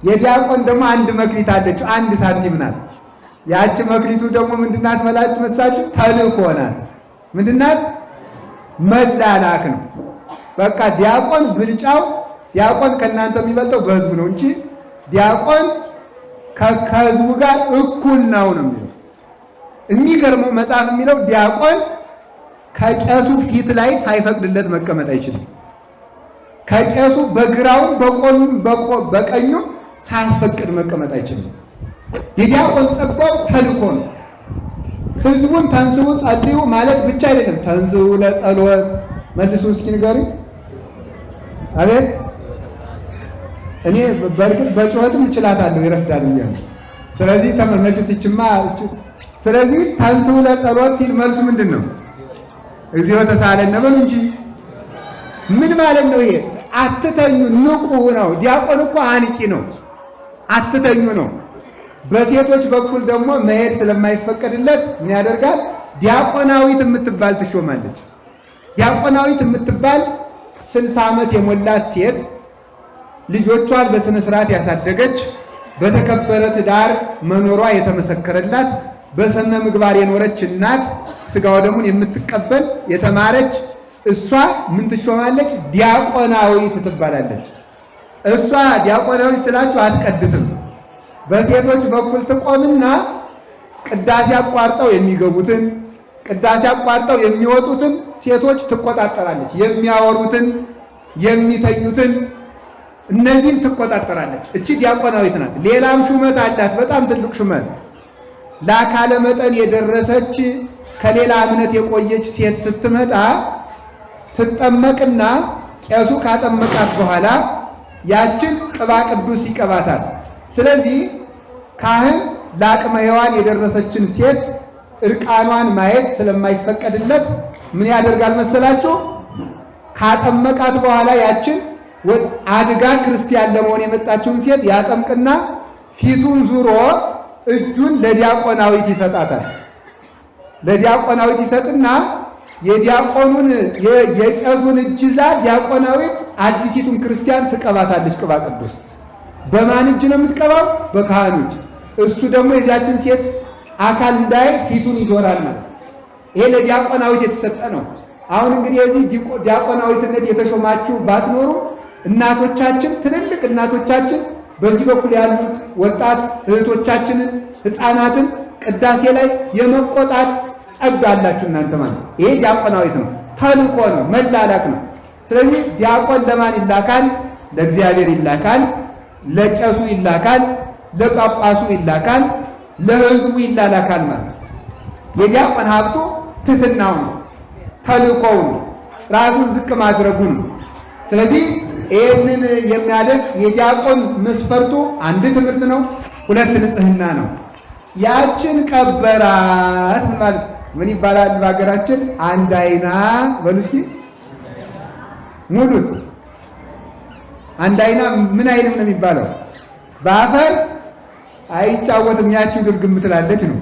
የዲያቆን ደግሞ አንድ መክሊት አለችው፣ አንድ ሳንቲም ናት። ያቺ መክሊቱ ደግሞ ምንድናት መሳችሁ? ተልእኮ ናት። ምንድናት? መላላክ ነው። በቃ ዲያቆን ብልጫው ዲያቆን ከእናንተ የሚበልጠው በህዝቡ ነው እንጂ ዲያቆን ከህዝቡ ጋር እኩል ነው የሚለው። የሚገርመው መጽሐፍ የሚለው ዲያቆን ከቄሱ ፊት ላይ ሳይፈቅድለት መቀመጥ አይችልም። ከቄሱ በግራውም በቀኙም ሳያስፈቅድ መቀመጥ አይችልም። የዲያቆን ጸጋው ተልእኮ ነው። ህዝቡን ተንሥኡ ጸልዩ ማለት ብቻ አይደለም። ተንሥኡ ለጸሎት መልሱ እስኪ ንገሩኝ። አቤት እኔ በእርግጥ በጩኸትም እችላታለሁ ይረፍዳል ብያለሁ። ስለዚህ ተመልከቱ ሲችማ። ስለዚህ ተንሥኡ ለጸሎት ሲል መልሱ ምንድን ነው? እግዚኦ ተሳለነ በሉ እንጂ። ምን ማለት ነው ይሄ? አትተኙ ንቁ ነው። ዲያቆን እኮ አንቂ ነው፣ አትተኙ ነው። በሴቶች በኩል ደግሞ መሄድ ስለማይፈቀድለት ምን ያደርጋል? ዲያቆናዊት የምትባል ትሾማለች። ዲያቆናዊት የምትባል 60 ዓመት የሞላት ሴት ልጆቿን በስነ ስርዓት ያሳደገች በተከበረ ትዳር መኖሯ የተመሰከረላት በሰነ ምግባር የኖረች እናት ስጋው ደሙን የምትቀበል የተማረች እሷ ምን ትሾማለች? ዲያቆናዊት ትባላለች። እሷ ዲያቆናዊት ስላችሁ አትቀድስም። በሴቶች በኩል ትቆምና ቅዳሴ አቋርጠው የሚገቡትን ቅዳሴ አቋርጠው የሚወጡትን ሴቶች ትቆጣጠራለች። የሚያወሩትን የሚተኙትን እነዚህን ትቆጣጠራለች። እቺ ዲያቆናዊት ናት። ሌላም ሹመት አላት፣ በጣም ትልቅ ሹመት። ለአካለ መጠን የደረሰች ከሌላ እምነት የቆየች ሴት ስትመጣ ትጠመቅና ቄሱ ካጠመቃት በኋላ ያችን ቅባ ቅዱስ ይቀባታል። ስለዚህ ካህን ለአቅመ ሔዋን የደረሰችን ሴት እርቃኗን ማየት ስለማይፈቀድለት ምን ያደርጋል መሰላችሁ? ካጠመቃት በኋላ ያችን አድጋ ክርስቲያን ለመሆን የመጣችውን ሴት ያጠምቅና ፊቱን ዙሮ እጁን ለዲያቆናዊት ይሰጣታል። ለዲያቆናዊት ይሰጥና የዲያቆኑን የቄሱን እጅ ይዛ ዲያቆናዊት አዲሲቱን ክርስቲያን ትቀባታለች። ቅባ ቅዱስ በማን እጅ ነው የምትቀባው? በካህኑ እጅ። እሱ ደግሞ የዚያችን ሴት አካል እንዳይ ፊቱን ይዞራል ማለት። ይሄ ለዲያቆናዊት የተሰጠ ነው። አሁን እንግዲህ የዚህ ዲያቆናዊትነት የተሾማችሁ ባትኖሩ እናቶቻችን፣ ትልልቅ እናቶቻችን በዚህ በኩል ያሉት ወጣት እህቶቻችንን ሕፃናትን ቅዳሴ ላይ የመቆጣት ጸጋ አላችሁ እናንተ ማለት። ይሄ ዲያቆናዊት ነው፣ ተልእኮ ነው፣ መላላክ ነው። ስለዚህ ዲያቆን ለማን ይላካል? ለእግዚአብሔር ይላካል፣ ለቄሱ ይላካል፣ ለጳጳሱ ይላካል፣ ለሕዝቡ ይላላካል ማለት። የዲያቆን ሀብቱ ትሕትናው ነው፣ ተልእኮው ነው፣ ራሱን ዝቅ ማድረጉ ነው። ስለዚህ ይህንን የሚያደርግ የዲያቆን መስፈርቱ አንድ ትምህርት ነው፣ ሁለት ንጽሕና ነው። ያችን ቀበራት ማለት ምን ይባላል በሀገራችን? አንድ አይና በሉ እስኪ ሙሉት። አንድ አይና ምን አይልም ነው የሚባለው? በአፈር አይጫወትም። ያቺው ድርግም ትላለች ነው